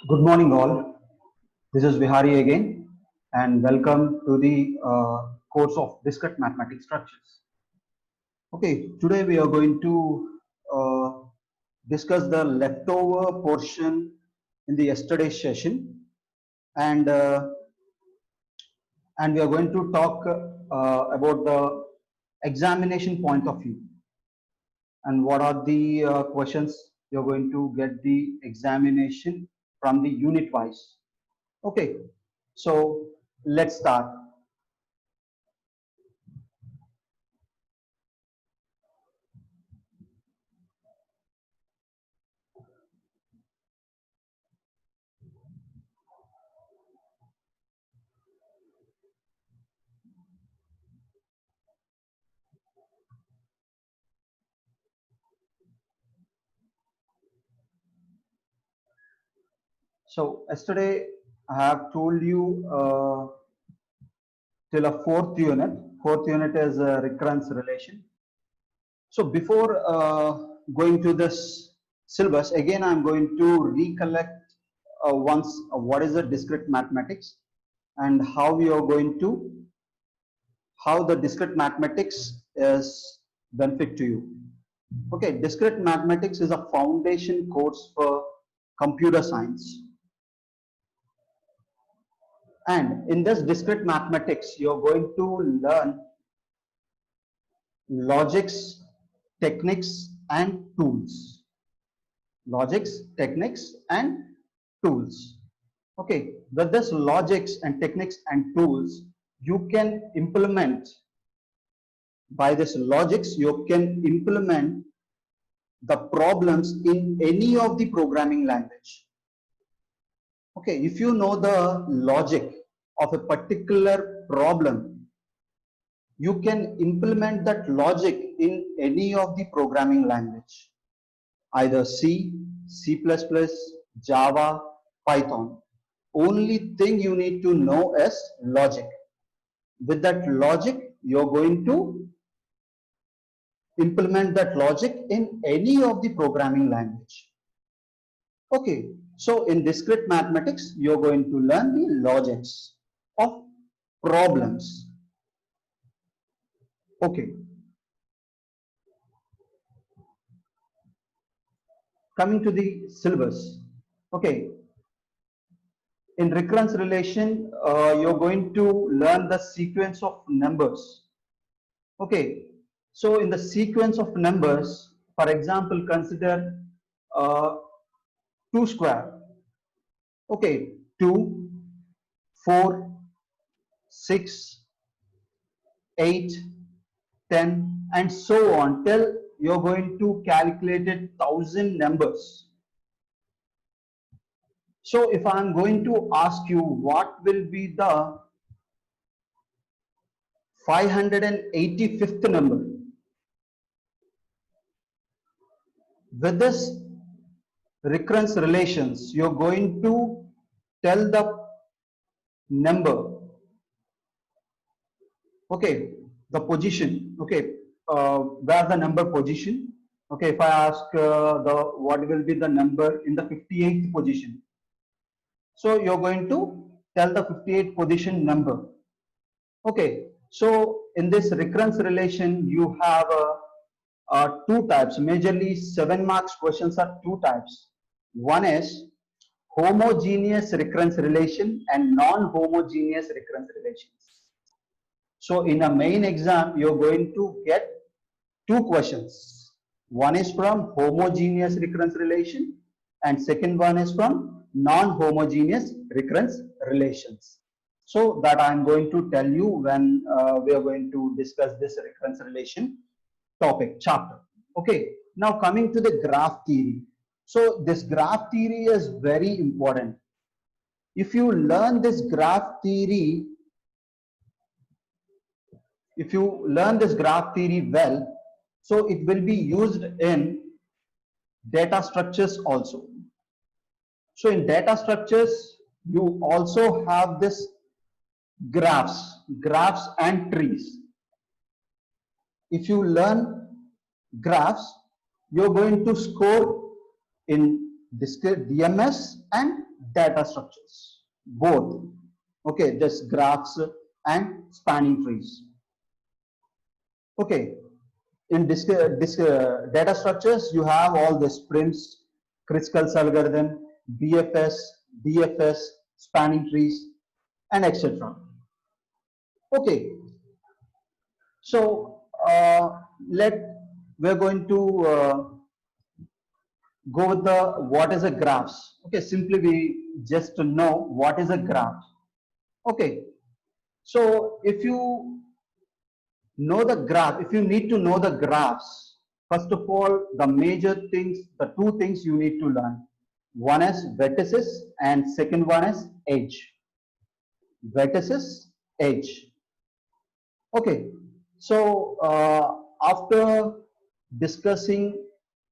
Good morning, all. This is Vihari again, and welcome to the course of Discrete Mathematics Structures. Okay, today we are going to discuss the leftover portion in the yesterday's session, and we are going to talk about the examination point of view and what are the questions you're going to get the examination from the unit wise. Okay, so let's start. So yesterday I have told you till a fourth unit. Fourth unit is a recurrence relation. So before going to this syllabus, again I'm going to recollect once what is the discrete mathematics and how we are going to how the discrete mathematics is benefit to you. Okay, discrete mathematics is a foundation course for computer science. And in this discrete mathematics, you're going to learn logics, techniques, and tools. Logics, techniques, and tools. Okay, with this logics and techniques and tools, you can implement, by this logics, you can implement the problems in any of the programming language. Okay, if you know the logic of a particular problem, you can implement that logic in any of the programming language, either C, C++, Java, Python. Only thing you need to know is logic. With that logic, you're going to implement that logic in any of the programming language. Okay, so in discrete mathematics, you're going to learn the logics of problems. Okay. Coming to the syllabus. Okay. In recurrence relation, you're going to learn the sequence of numbers. Okay. So in the sequence of numbers, for example, consider 2 square. Okay. 2, 4, 6, 8, 10, and so on till you're going to calculate it 1000 numbers. So if I'm going to ask you what will be the 585th number, with this recurrence relations, you're going to tell the number, okay, the position, okay, where the number position. Okay, if I ask what will be the number in the 58th position, so you're going to tell the 58th position number. Okay, so in this recurrence relation, you have two types. Majorly 7 marks questions are two types. One is homogeneous recurrence relation and non-homogeneous recurrence relations. So in a main exam, you're going to get two questions. One is from homogeneous recurrence relation and second one is from non-homogeneous recurrence relations. So that I'm going to tell you when we are going to discuss this recurrence relation topic chapter. Okay, now coming to the graph theory. So this graph theory is very important. If you learn this graph theory, well, so it will be used in data structures also. So in data structures, you also have this graphs and trees. If you learn graphs, you're going to score in DMS and data structures, both. Okay, just graphs and spanning trees. Okay, in data structures, you have all the sprints, Kruskal's algorithm, BFS, DFS, spanning trees, and etc. Okay, so we're going to go with the what is a graphs. Okay, simply we just to know what is a graph. Okay, so if you know the graph, if you need to know the graphs, first of all, the major things, the two things you need to learn. One is vertices and second one is edge. Vertices, edge. Okay, so after discussing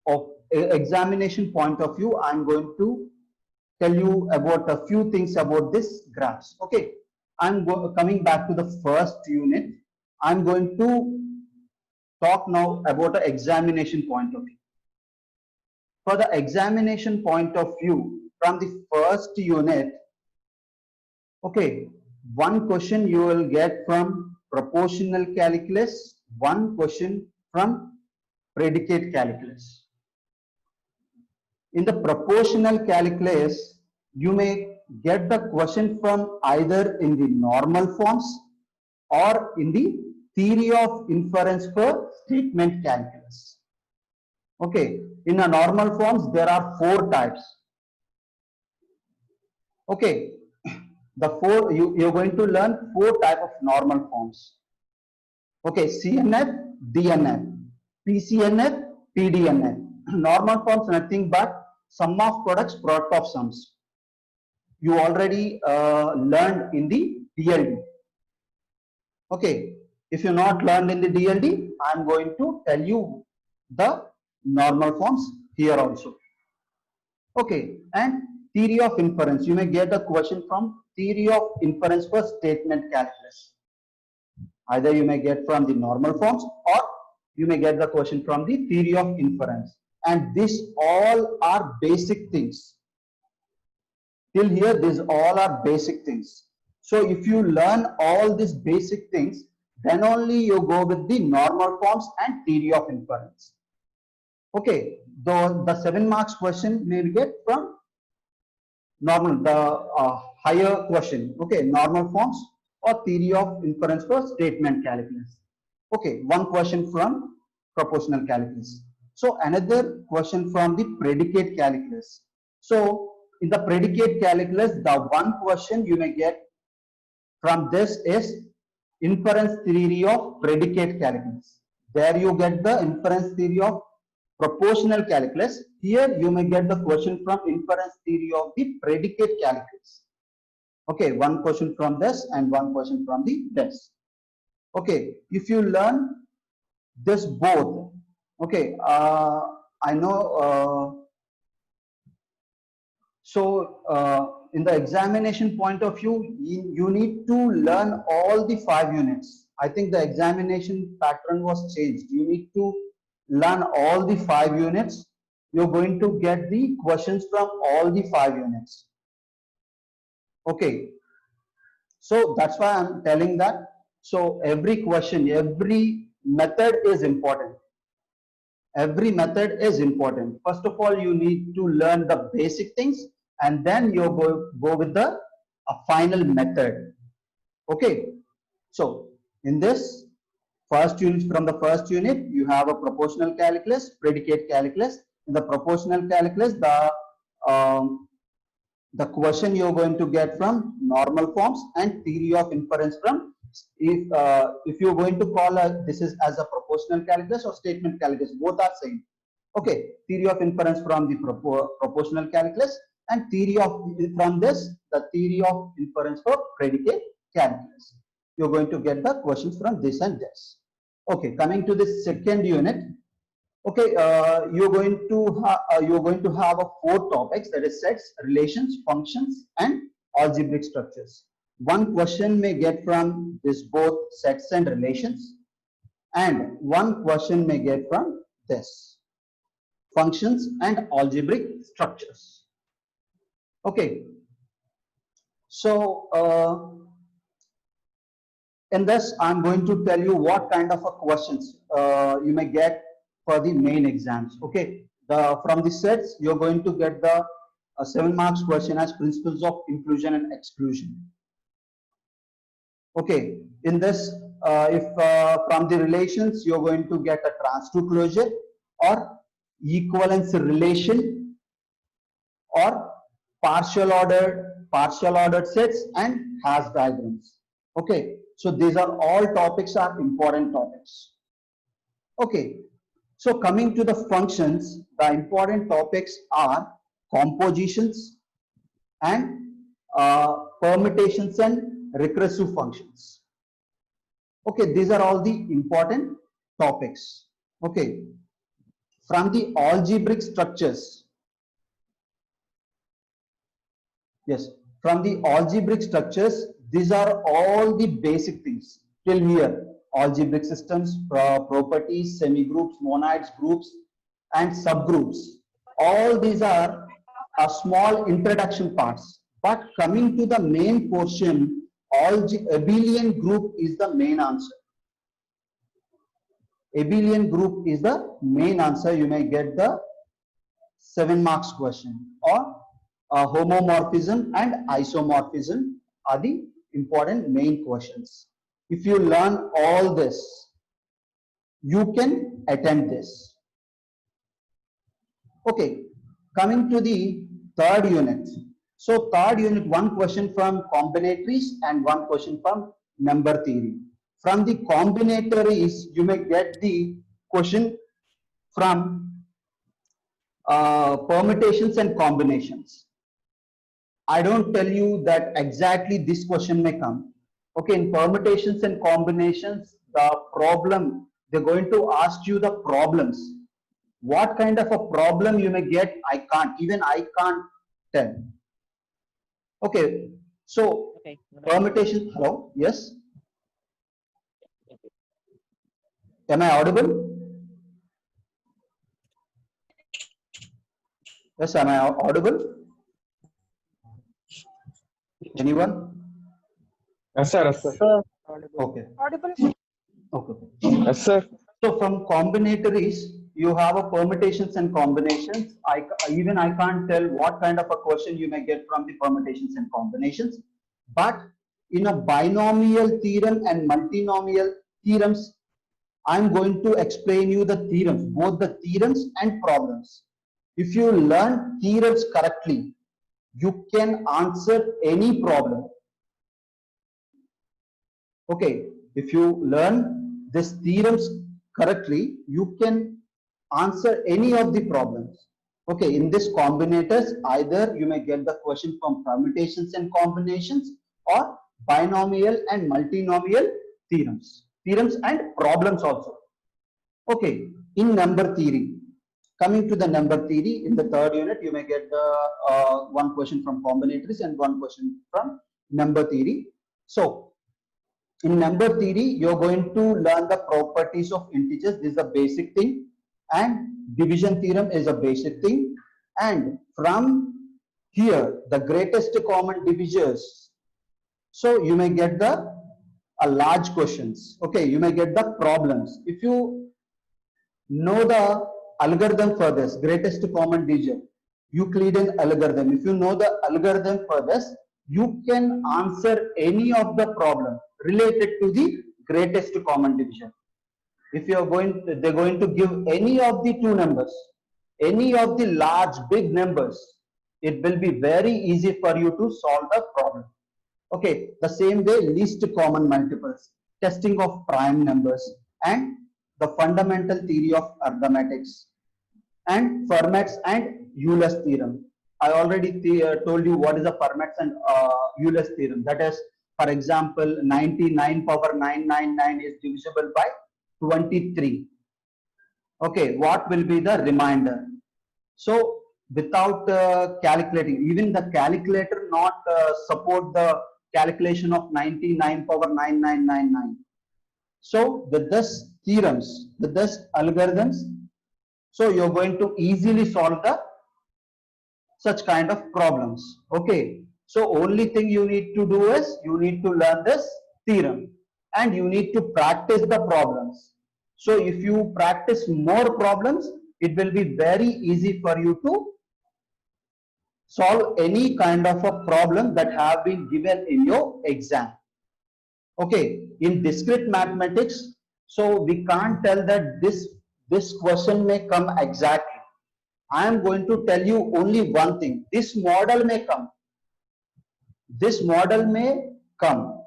of examination point of view, I'm going to tell you about a few things about this graphs. Okay, coming back to the first unit. I'm going to talk now about the examination point of view. For the examination point of view, from the first unit, okay, one question you will get from proportional calculus, one question from predicate calculus. In the proportional calculus, you may get the question from either in the normal forms or in the theory of inference for statement calculus. Okay, in a normal forms, there are 4 types. Okay, you're going to learn 4 types of normal forms. Okay, CNF, DNF, PCNF, PDNF. Normal forms nothing but sum of products, product of sums. You already learned in the DLD. Okay, if you not learned in the DLD, I'm going to tell you the normal forms here also. Okay, and theory of inference. You may get a question from theory of inference for statement calculus. Either you may get from the normal forms or you may get the question from the theory of inference. And these all are basic things. Till here, these all are basic things. So if you learn all these basic things, then only you go with the normal forms and theory of inference. Okay, the 7 marks question may get from normal, the higher question. Okay, normal forms or theory of inference for statement calculus. Okay, one question from proportional calculus. So another question from the predicate calculus. So in the predicate calculus, the one question you may get from this is inference theory of predicate calculus. There you get the inference theory of proportional calculus. Here you may get the question from inference theory of the predicate calculus. Okay, one question from this and one question from the this. Okay, if you learn this both, okay, I know. In the examination point of view, you need to learn all the 5 units. I think the examination pattern was changed. You need to learn all the 5 units. You're going to get the questions from all the 5 units. Okay. So that's why I'm telling that. So every question, every method is important. Every method is important. First of all, you need to learn the basic things and then you go with the final method. Okay. So in this first unit, from the first unit, you have a proportional calculus, predicate calculus. In the proportional calculus, the question you're going to get from normal forms and theory of inference from, if you're going to call this is as a proportional calculus or statement calculus, both are same. Okay, theory of inference from the proportional calculus and theory of from this the theory of inference for predicate calculus. You're going to get the questions from this and this. Okay, coming to the second unit. Okay, you're going to have a 4 topics, that is sets, relations, functions, and algebraic structures. One question may get from this both sets and relations, and one question may get from this. functions and algebraic structures. Okay. So in this, I'm going to tell you what kind of a questions you may get for the main exams. Okay, from the sets you're going to get the 7 marks question as principles of inclusion and exclusion. Okay, in this, if from the relations you're going to get a trans to closure or equivalence relation or partial ordered sets and hash diagrams. Okay, so these are all topics are important topics. Okay, so coming to the functions, the important topics are compositions and permutations and recursive functions. Okay, these are all the important topics. Okay, from the algebraic structures. Yes, from the algebraic structures, these are all the basic things till here. Algebraic systems, properties, semi-groups, monads, groups, and subgroups. All these are small introduction parts. But coming to the main portion, abelian group is the main answer. Abelian group is the main answer. You may get the 7 marks question, or homomorphism and isomorphism are the important main questions. If you learn all this, you can attempt this. Okay, coming to the third unit. So third unit, one question from combinatories and one question from number theory. From the combinatories, you may get the question from permutations and combinations. I don't tell you that exactly this question may come. Okay, in permutations and combinations, the problem, they're going to ask you the problems. What kind of a problem you may get, I can't tell. Okay, so permutation, hello, yes? Am I audible? Yes, am I audible? Anyone? Yes, sir. Yes, sir. Okay. Audible. Okay. Yes, sir. So from combinatories, you have a permutations and combinations. I can't tell what kind of a question you may get from the permutations and combinations. But in a binomial theorem and multinomial theorems, I'm going to explain you the theorems, both the theorems and problems. If you learn theorems correctly, you can answer any problem. Okay, if you learn these theorems correctly, you can answer any of the problems. Okay, in this combinators, either you may get the question from permutations and combinations or binomial and multinomial theorems and problems also. Okay, in number theory, coming to the number theory, in the third unit, you may get the one question from combinatories and one question from number theory. So, in number theory, you're going to learn the properties of integers. This is a basic thing, and division theorem is a basic thing. And from here, the greatest common divisors. So you may get the large questions. Okay, you may get the problems. If you know the algorithm for this, greatest common divisor, Euclidean algorithm. If you know the algorithm for this, you can answer any of the problem related to the greatest common division. If you are they're going to give any of the two numbers, any of the large big numbers, it will be very easy for you to solve the problem. Okay, the same way least common multiples, testing of prime numbers, and the fundamental theory of arithmetics, and Fermat's and Euler's theorem. I already told you what is the Fermat's and Euler's theorem. That is, for example, 99 power 999 is divisible by 23. Okay, what will be the remainder? So without calculating, even the calculator not support the calculation of 99 power 9999. So with this theorems, with this algorithms, So you're going to easily solve the such kind of problems. Okay, so only thing you need to do is you need to learn this theorem and you need to practice the problems. So if you practice more problems, it will be very easy for you to solve any kind of a problem that have been given in your exam. Okay, in discrete mathematics, so we can't tell that this question may come exactly. I am going to tell you only one thing. This model may come. This model may come.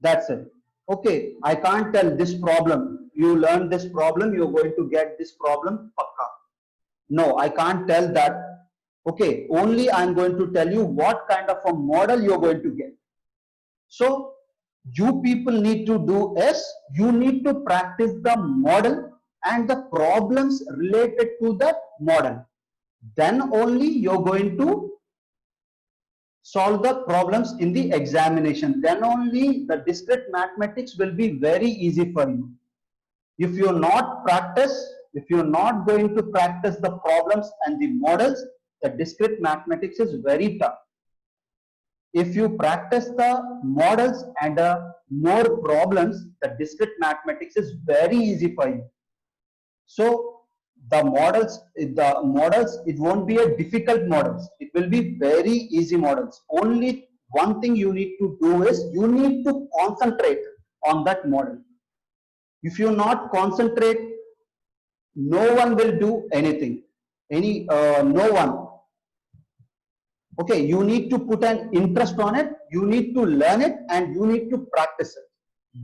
That's it. Okay, I can't tell this problem. You learn this problem, you're going to get this problem pakka. No, I can't tell that. Okay, only I'm going to tell you what kind of a model you're going to get. So you people need to do is you need to practice the model and the problems related to the model. Then only you're going to solve the problems in the examination. Then only the discrete mathematics will be very easy for you. If you're not going to practice the problems and the models, the discrete mathematics is very tough. If you practice the models and more problems, the discrete mathematics is very easy for you. So the models, it won't be a difficult models. It will be very easy models. Only one thing you need to do is you need to concentrate on that model. If you not concentrate, no one will do anything. No one. Okay, you need to put an interest on it, you need to learn it and you need to practice it.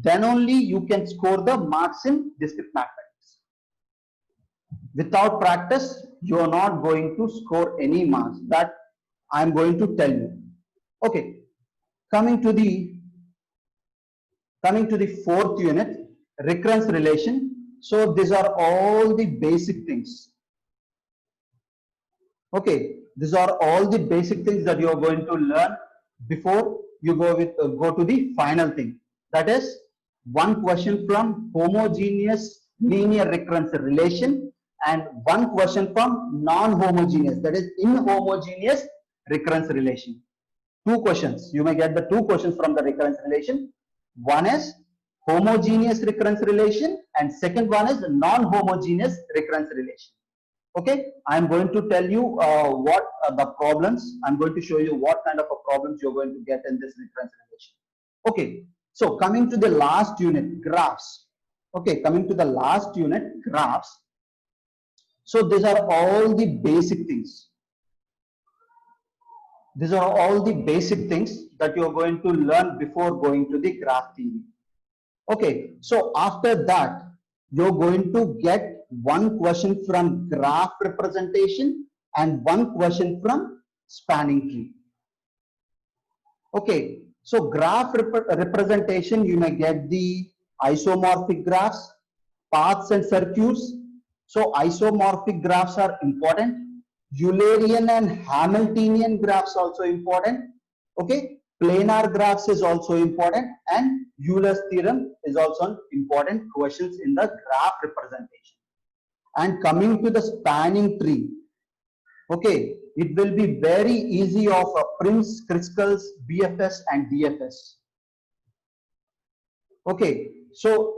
Then only you can score the marks in discrete mathematics. Without practice, you are not going to score any marks. That I am going to tell you. Okay, coming to the fourth unit, recurrence relation. So these are all the basic things. Okay, these are all the basic things that you are going to learn before you go to the final thing. That is one question from homogeneous linear recurrence relation and one question from non-homogeneous, that is inhomogeneous recurrence relation. Two questions. You may get the two questions from the recurrence relation. One is homogeneous recurrence relation and second one is non-homogeneous recurrence relation. Okay, I'm going to tell you what the problems, I'm going to show you what kind of a problems you're going to get in this recurrence relation. Okay, so coming to the last unit, graphs. Okay, coming to the last unit, graphs. So these are all the basic things. These are all the basic things that you're going to learn before going to the graph theory. Okay, so after that, you're going to get one question from graph representation and one question from spanning tree. Okay, so graph representation, you may get the isomorphic graphs, paths and circuits. So isomorphic graphs are important. Eulerian and Hamiltonian graphs also important. Okay, planar graphs is also important and Euler's theorem is also important questions in the graph representation. And coming to the spanning tree, okay, it will be very easy of Prince, Kruskal's, BFS and DFS. Okay, so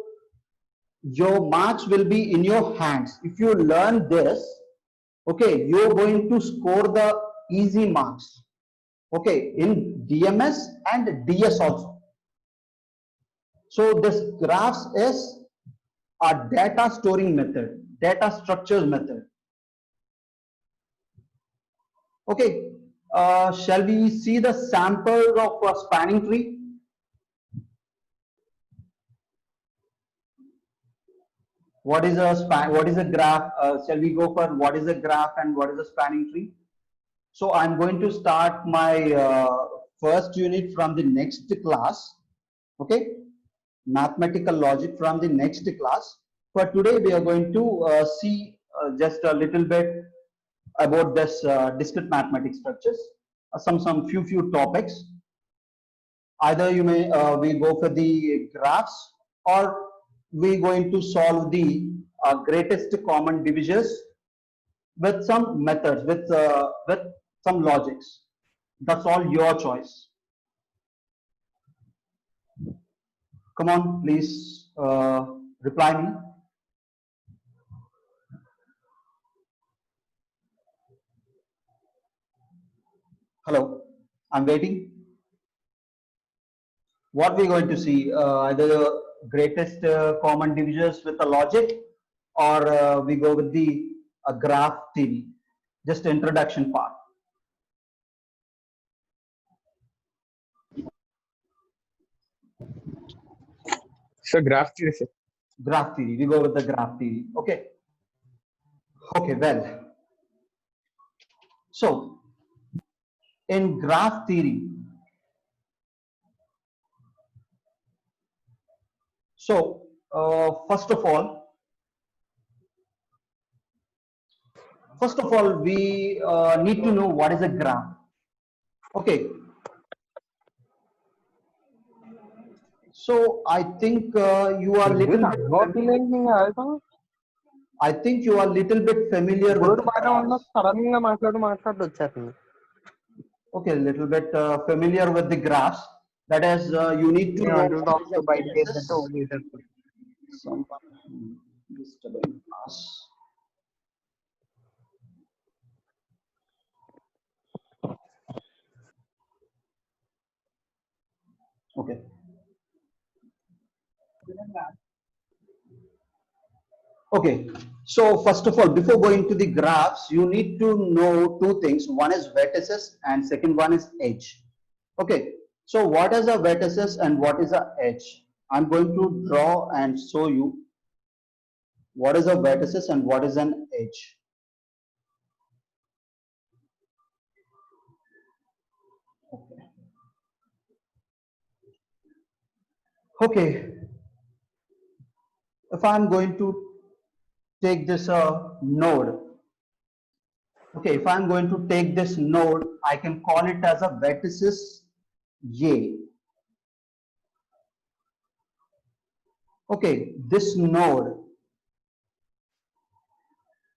your marks will be in your hands. If you learn this, okay, you're going to score the easy marks. Okay, in DMS and DS also. So this graphs is a data storing method, data structures method. Okay, shall we see the sample of a spanning tree? What is a graph? Shall we go for what is a graph and what is a spanning tree? So I'm going to start my first unit from the next class. Okay, mathematical logic from the next class. For today, we are going to see just a little bit about this discrete mathematics structures, some few topics. Either you may we go for the graphs or we going to solve the greatest common divisors with some methods, with some logics. That's all your choice. Come on, please reply me. Hello, I'm waiting. What we're going to see, either the greatest common divisors with a logic, or we go with the graph theory. Just introduction part. Sir, graph theory, sir. Graph theory. We go with the graph theory. Okay. Okay. Well, so in graph theory, so first of all, we need to know what is a graph. Okay. So I think you are little bit familiar. I think you are little bit familiar with the graphs. Okay, little bit familiar with the graphs. That is, you need to know what is the vertices. Someone disturbing us. Okay. Okay. So first of all, before going to the graphs, you need to know two things. One is vertices and second one is edge. Okay. So what is a vertices and what is a edge? I'm going to draw and show you what is a vertices and what is an edge. Okay. Okay. If I'm going to take this node, okay, if I'm going to take this node, I can call it as a vertices A. Okay, this node,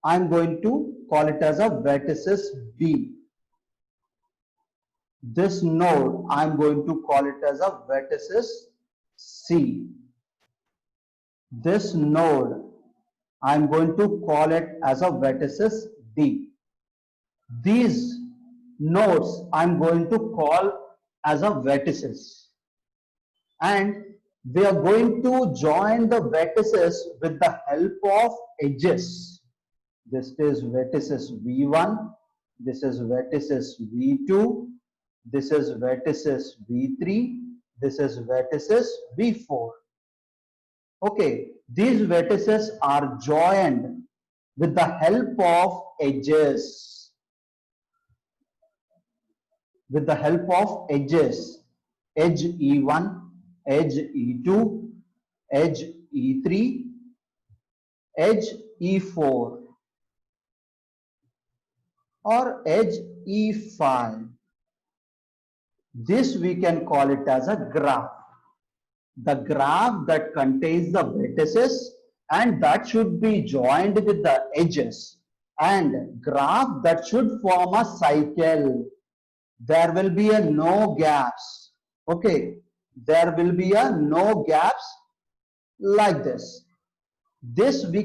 I'm going to call it as a vertices B. This node, I'm going to call it as a vertices C. This node, I'm going to call it as a vertices D. These nodes I'm going to call as a vertices, and we are going to join the vertices with the help of edges. This is vertices V1, this is vertices V2, this is vertices V3, this is vertices V4. Okay, these vertices are joined with the help of edges. With the help of edges, edge E1, edge E2, edge E3, edge E4, or edge E5. This we can call it as a graph. The graph that contains the vertices and that should be joined with the edges, and graph that should form a cycle. There will be a no gaps. Okay, there will be a no gaps like this. This we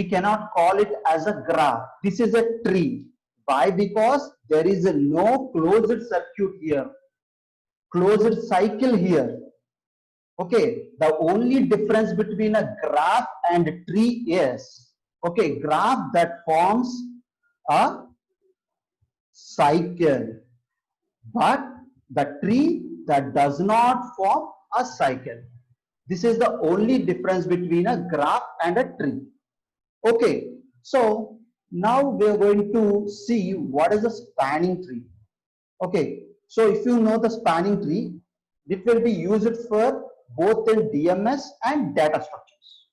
cannot call it as a graph. This is a tree. Why? Because there is a no closed circuit here, closed cycle here. Okay, the only difference between a graph and a tree is, okay, graph that forms a cycle, but the tree that does not form a cycle. This is the only difference between a graph and a tree. Okay, so now we are going to see what is a spanning tree. Okay, so if you know the spanning tree, it will be used for both in DMS and data structures.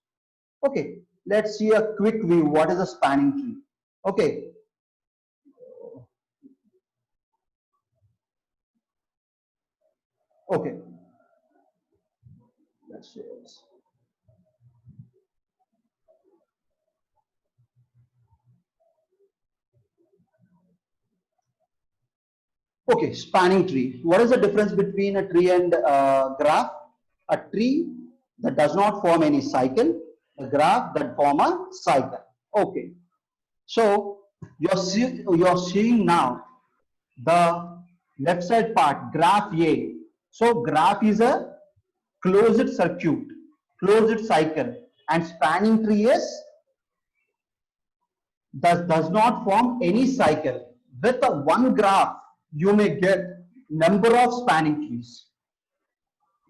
Okay, let's see a quick view. What is a spanning tree? Okay. Okay. Let's see this. Okay, spanning tree. What is the difference between a tree and graph? A tree that does not form any cycle, a graph that form a cycle. Okay, so you're seeing now the left side part, graph A. So graph is a closed circuit, closed cycle, and spanning tree is does not form any cycle. With a one graph, you may get number of spanning trees.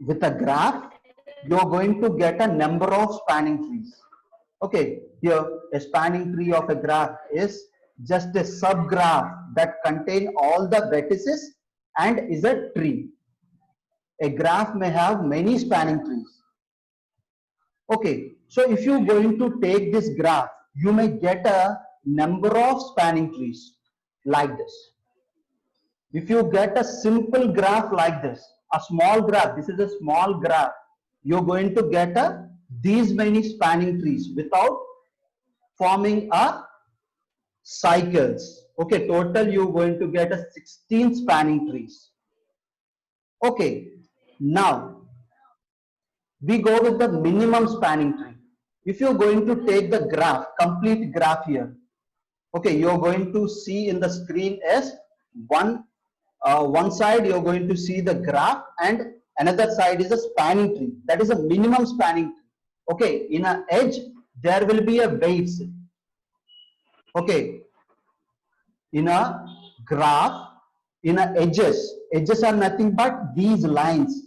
With a graph, you're going to get a number of spanning trees. Okay, here a spanning tree of a graph is just a subgraph that contain all the vertices and is a tree. A graph may have many spanning trees. Okay, so if you're going to take this graph, you may get a number of spanning trees like this. If you get a simple graph like this, a small graph, this is a small graph, you're going to get these many spanning trees without forming a cycles. Okay, total you're going to get a 16 spanning trees. Okay, now we go with the minimum spanning tree. If you're going to take the graph, complete graph here, okay, you're going to see in the screen as one side you're going to see the graph and another side is a spanning tree. That is a minimum spanning tree. Okay, in an edge there will be a weights. Okay, in a graph, in a edges are nothing but these lines.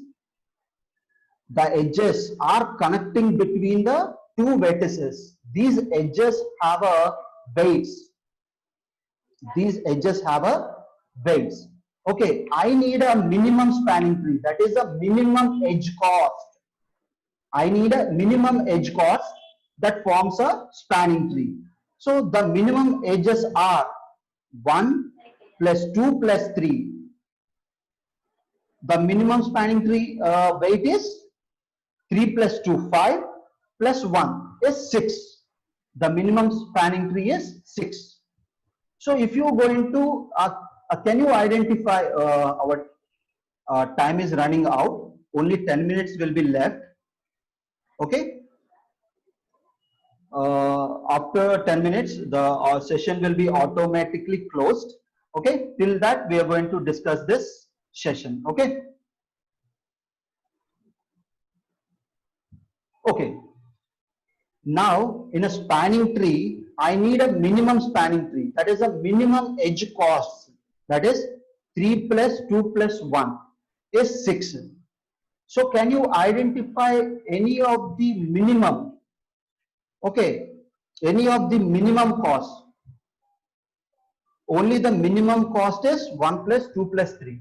The edges are connecting between the two vertices. These edges have a weights. These edges have a weights. Okay, I need a minimum spanning tree. That is a minimum edge cost. I need a minimum edge cost that forms a spanning tree. So the minimum edges are 1 plus 2 plus 3. The minimum spanning tree weight is 3 plus 2, 5 plus 1 is 6. The minimum spanning tree is 6. So if you are going to, can you identify our time is running out, only 10 minutes will be left. Okay. After 10 minutes, the session will be automatically closed. Okay. Till that, we are going to discuss this session. Okay. Okay. Now, in a spanning tree, I need a minimum spanning tree. That is a minimum edge cost. That is 3 plus 2 plus 1 is 6. So, can you identify any of the minimum? Okay, any of the minimum cost? Only the minimum cost is 1 plus 2 plus 3.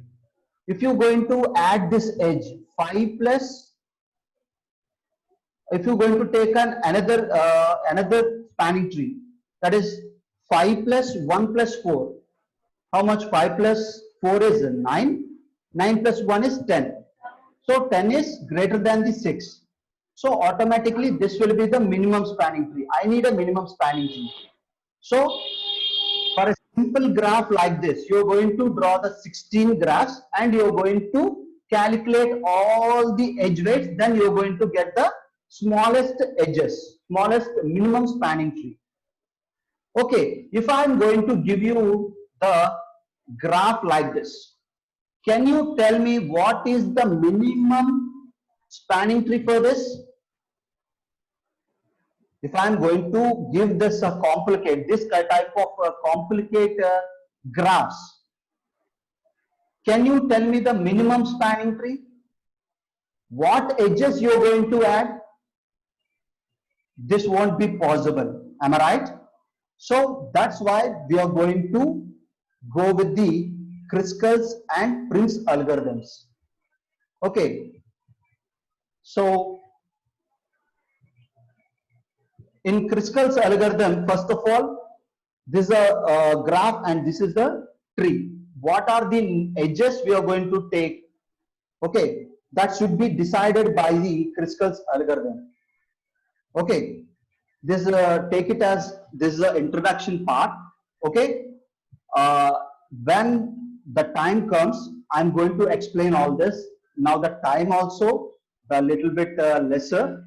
If you're going to add this edge, 5 plus, if you're going to take another spanning tree, that is 5 plus 1 plus 4. How much 5 plus 4 is 9? 9 plus 1 is 10. So 10 is greater than the 6. So automatically this will be the minimum spanning tree. I need a minimum spanning tree. So for a simple graph like this, you're going to draw the 16 graphs and you're going to calculate all the edge weights. Then you're going to get the smallest edges, smallest minimum spanning tree. Okay, if I'm going to give you the graph like this, can you tell me what is the minimum spanning tree for this? If I'm going to give this a this type of complicate graphs, can you tell me the minimum spanning tree? What edges you're going to add? This won't be possible. Am I right? So that's why we are going to go with the Kruskal's and Prince algorithms. Okay. So in Kruskal's algorithm, first of all, this is a graph and this is the tree. What are the edges we are going to take? Okay, that should be decided by the Kruskal's algorithm. Okay, this take it as this is the introduction part. Okay, when the time comes, I'm going to explain all this. Now the time also a little bit lesser.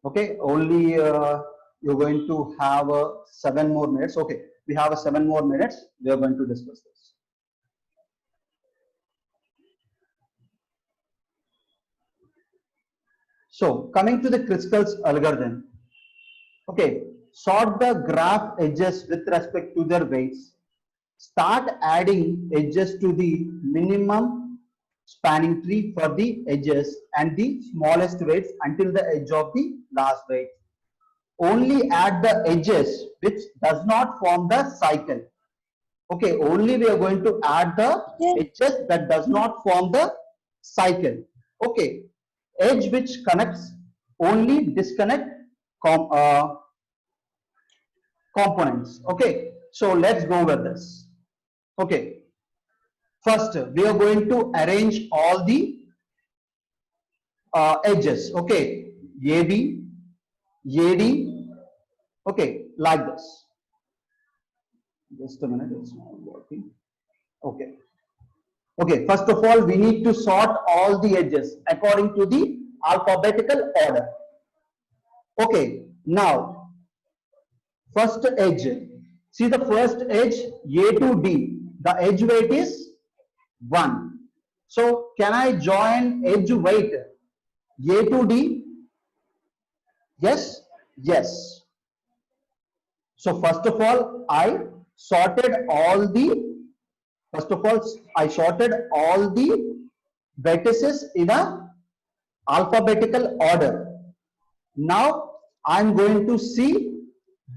Okay, only you're going to have 7 more minutes. Okay, we have 7 more minutes. We are going to discuss this. So coming to the Kruskal's algorithm. Okay, sort the graph edges with respect to their weights. Start adding edges to the minimum spanning tree for the edges and the smallest weights until the edge of the last weight. Only add the edges which does not form the cycle. Okay, only we are going to add the edges that does not form the cycle. Okay, edge which connects, only disconnect components. Okay, so let's go with this. Okay, first we are going to arrange all the edges. Okay, AB, AD. Okay, like this. Just a minute, it's not working. Okay. Okay, first of all, we need to sort all the edges according to the alphabetical order. Okay, now, first edge. See the first edge, A to D. The edge weight is 1. So, can I join edge weight A to D? Yes? Yes. So, first of all, I sorted all the vertices in a alphabetical order. Now I'm going to see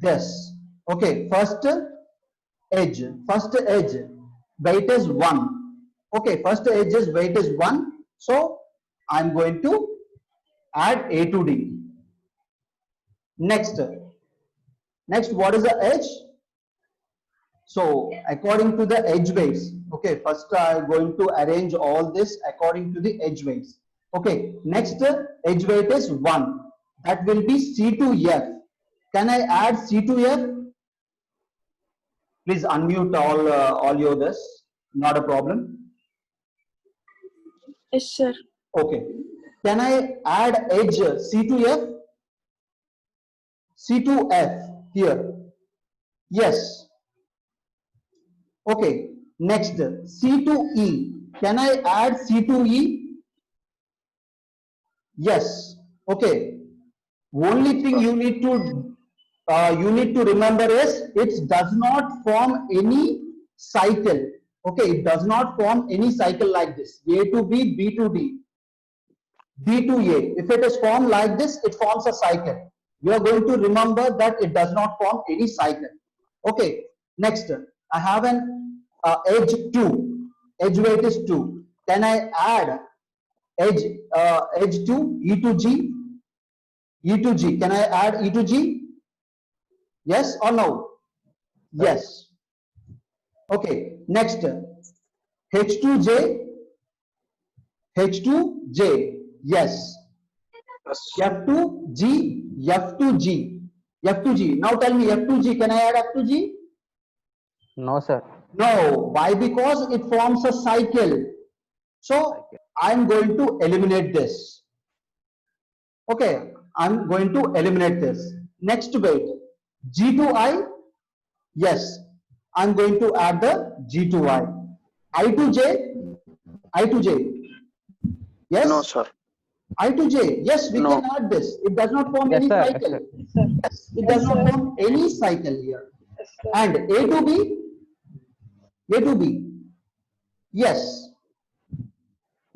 this. Okay, first edge weight is 1. Okay, first edge's weight is 1. So I'm going to add A to D. Next, what is the edge? So according to the edge weights, okay, first I'm going to arrange all this according to the edge weights. Okay, next edge weight is 1. That will be C to F. Can I add C to F? Please unmute all your this. Not a problem. Yes, sir. Okay. Can I add edge C to F? C to F here. Yes. Okay, next C to E. Can I add C to E? Yes. Okay. Only thing you need to remember is it does not form any cycle. Okay, it does not form any cycle like this. A to B, B to D, B to A. If it is formed like this, it forms a cycle. You are going to remember that it does not form any cycle. Okay. Next, I have an edge 2. Edge weight is 2. Can I add edge 2, E to G? E to G. Can I add E to G? Yes or no? Yes. Okay. Next, H2J. H2J. Yes. F2G. F2G. F2G. Now tell me F2G. Can I add F2G? No, sir. No. Why? Because it forms a cycle. So I'm going to eliminate this. Okay. I'm going to eliminate this. Next weight. G to I. Yes. I'm going to add the G to I. I to J. I to J. Yes. No, sir. I to J. Yes, we No. can add this. It does not form Yes, any sir. Yes, cycle. sir. Yes, it does not form any cycle here. And A to B. A to B. Yes.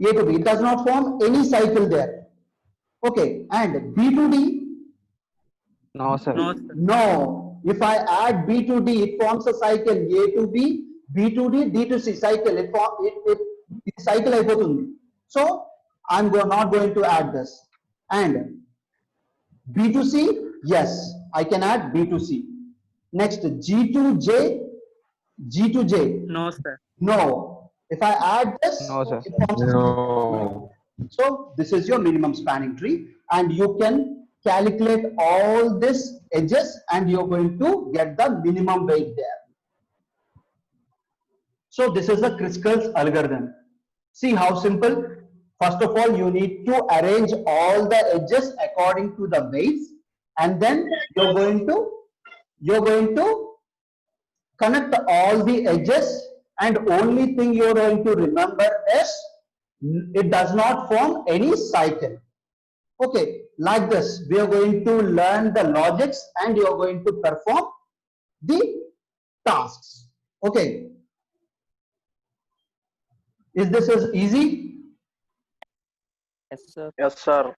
A to B. It does not form any cycle there. Okay. And B to D. No, sir. No. If I add B to D, it forms a cycle. A to B, B to D, D to C cycle. It cycle అయిపోతుంది. So I'm not going to add this. And B to C, yes, I can add B to C. Next, G to J, G to J. No, sir. No. If I add this, No, sir. it forms a cycle. So this is your minimum spanning tree, and you can calculate all these edges, and you're going to get the minimum weight there. So this is the Kruskal's algorithm. See how simple. First of all, you need to arrange all the edges according to the weights, and then you're going to connect all the edges, and only thing you're going to remember is it does not form any cycle. Okay, like this, we are going to learn the logics and you are going to perform the tasks. Okay, is this as easy? Yes, sir. Yes, sir.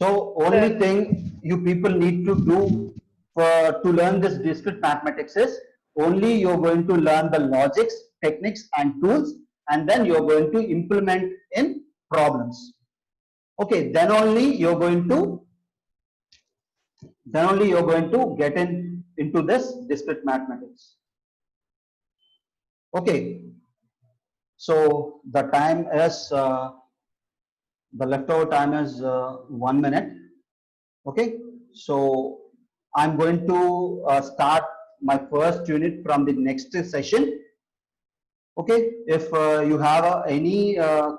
So only thing you people need to do to learn this discrete mathematics is only you're going to learn the logics, techniques and tools, and then you're going to implement in problems. Okay, then only you're going to get into this discrete mathematics. Okay, so the time is the leftover time is 1 minute. Okay, so I'm going to start my first unit from the next session. Okay, if you have any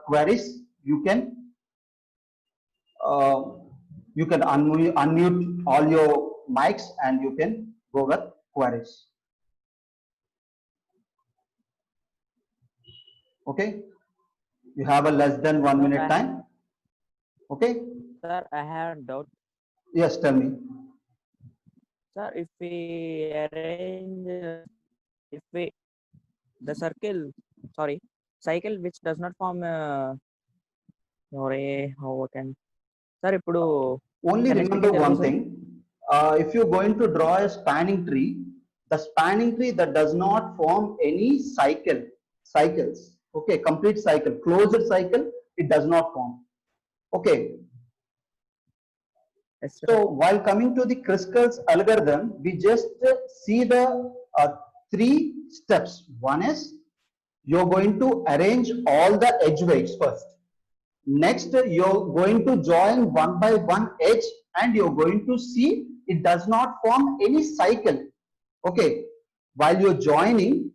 queries, you can unmute all your mics and you can go with queries. Okay, you have a less than 1 minute time. Okay, Sir, I have a doubt. yes, tell me. Sir, if we arrange, if we the circle, sorry, cycle which does not form, sorry, how can, sir, ఇప్పుడు Only can I remember speak in one Telugu, sir? thing. If you're going to draw a spanning tree, the spanning tree that does not form any cycles. Okay, complete cycle, closed cycle, it does not form. Okay, Yes, sir. so while coming to the Kruskal's algorithm, we just see the three steps. One is you're going to arrange all the edge weights first. Next, you're going to join one by one edge and you're going to see it does not form any cycle. Okay, while you're joining,